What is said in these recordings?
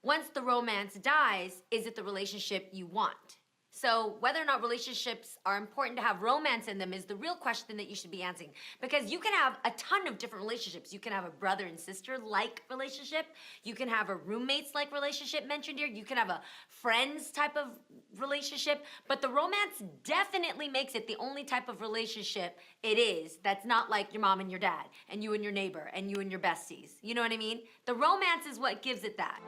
Once the romance dies, is it the relationship you want? So whether or not relationships are important to have romance in them is the real question that you should be answering. Because you can have a ton of different relationships. You can have a brother and sister-like relationship. You can have a roommates-like relationship mentioned here. You can have a friends type of relationship. But the romance definitely makes it the only type of relationship it is that's not like your mom and your dad and you and your neighbor and you and your besties. You know what I mean? The romance is what gives it that.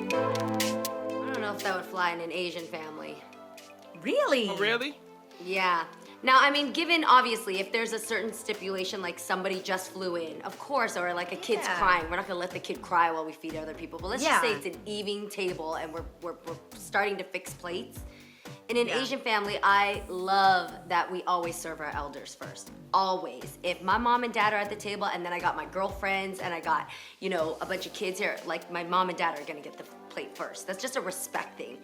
I don't know if that would fly in an Asian family. Really? Oh, really? Yeah. Now, I mean, given obviously if there's a certain stipulation, like somebody just flew in, of course, or like a kid's crying, we're not gonna let the kid cry while we feed other people. But let's just say it's an evening table and we're starting to fix plates. In an Asian family, I love that we always serve our elders first. Always. If my mom and dad are at the table and then I got my girlfriends and I got, you know, a bunch of kids here, like my mom and dad are gonna get the plate first. That's just a respect thing.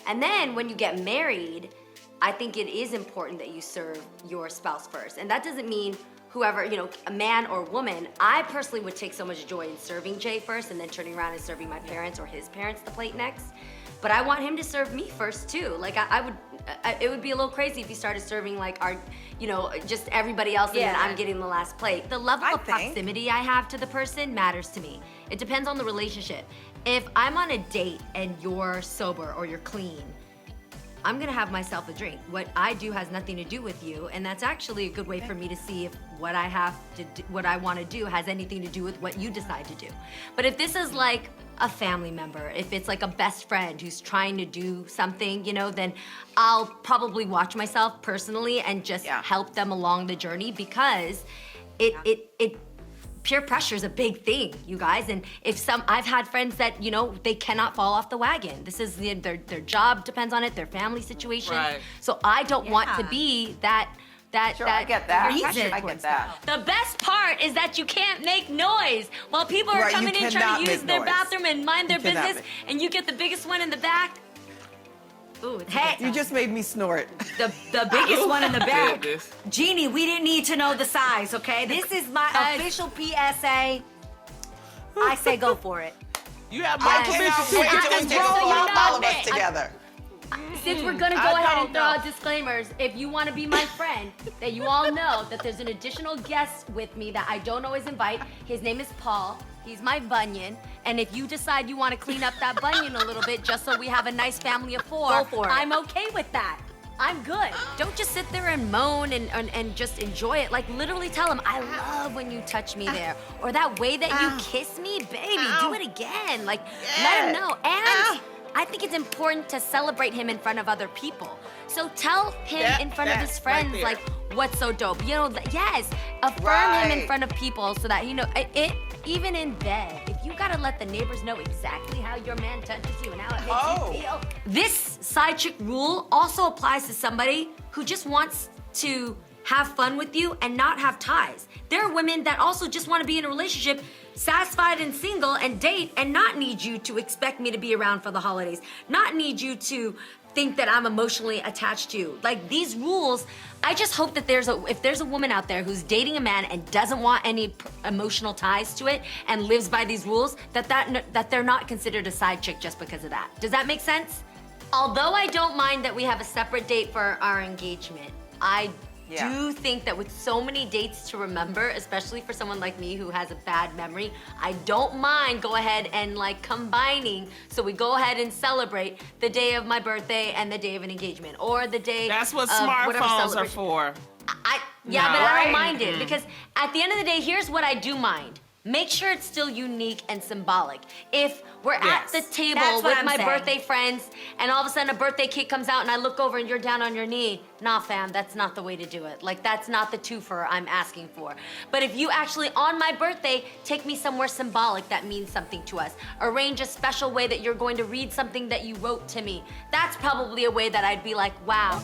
And then when you get married, I think it is important that you serve your spouse first. And that doesn't mean whoever, you know, a man or woman. I personally would take so much joy in serving Jay first and then turning around and serving my parents or his parents the plate next. But I want him to serve me first too. Like it would be a little crazy if he started serving like our, you know, just everybody else and then I'm getting the last plate. The level of proximity I have to the person matters to me. It depends on the relationship. If I'm on a date and you're sober or you're clean, I'm gonna have myself a drink. What I do has nothing to do with you, and that's actually a good way for me to see if what I have to do, what I want to do has anything to do with what you decide to do. But if this is like a family member, if it's like a best friend who's trying to do something, you know, then I'll probably watch myself personally and just help them along the journey because it peer pressure is a big thing, you guys. And if I've had friends that, you know, they cannot fall off the wagon. This is their job depends on it, their family situation. Right. So I don't want to be that I get that. reason. I get that. The best part is that you can't make noise while people are coming in trying to use their bathroom and mind their business, and you get the biggest one in the back. Ooh, Hey, you just made me snort. The biggest one in the back. Goodness. Jeannie, we didn't need to know the size, okay? This is my official PSA. I say go for it. You have my I permission cannot to wait get till we this take wrong. all of us together. Since we're gonna go ahead and throw out disclaimers, if you wanna be my friend, that you all know that there's an additional guest with me that I don't always invite. His name is Paul. He's my bunion. And if you decide you wanna clean up that bunion a little bit just so we have a nice family of four, Go for it. I'm okay with that. I'm good. Don't just sit there and moan and just enjoy it. Like literally tell him, I love when you touch me there. Or that way that you kiss me, baby, do it again. Like let him know. And I think it's important to celebrate him in front of other people. So tell him in front of his friends, there. like, what's so dope? You know, yes, affirm him in front of people so that, you know, even in bed, if you gotta let the neighbors know exactly how your man touches you and how it makes you feel. This side chick rule also applies to somebody who just wants to have fun with you and not have ties. There are women that also just want to be in a relationship, satisfied and single, and date and not need you to expect me to be around for the holidays, not need you to think that I'm emotionally attached to you. Like these rules, I just hope that if there's a woman out there who's dating a man and doesn't want any emotional ties to it and lives by these rules, that they're not considered a side chick just because of that. Does that make sense? Although I don't mind that we have a separate date for our engagement, I do think that with so many dates to remember, especially for someone like me who has a bad memory, I don't mind go ahead and like combining. So we go ahead and celebrate the day of my birthday and the day of an engagement, or the day That's what of whatever smartphones are celebration. for. But I don't mind it because at the end of the day, here's what I do mind. Make sure it's still unique and symbolic. If we're at the table That's what with I'm my saying. birthday friends and all of a sudden a birthday cake comes out and I look over and you're down on your knee, nah fam, that's not the way to do it. Like that's not the twofer I'm asking for. But if you actually on my birthday take me somewhere symbolic that means something to us, arrange a special way that you're going to read something that you wrote to me, that's probably a way that I'd be like, wow.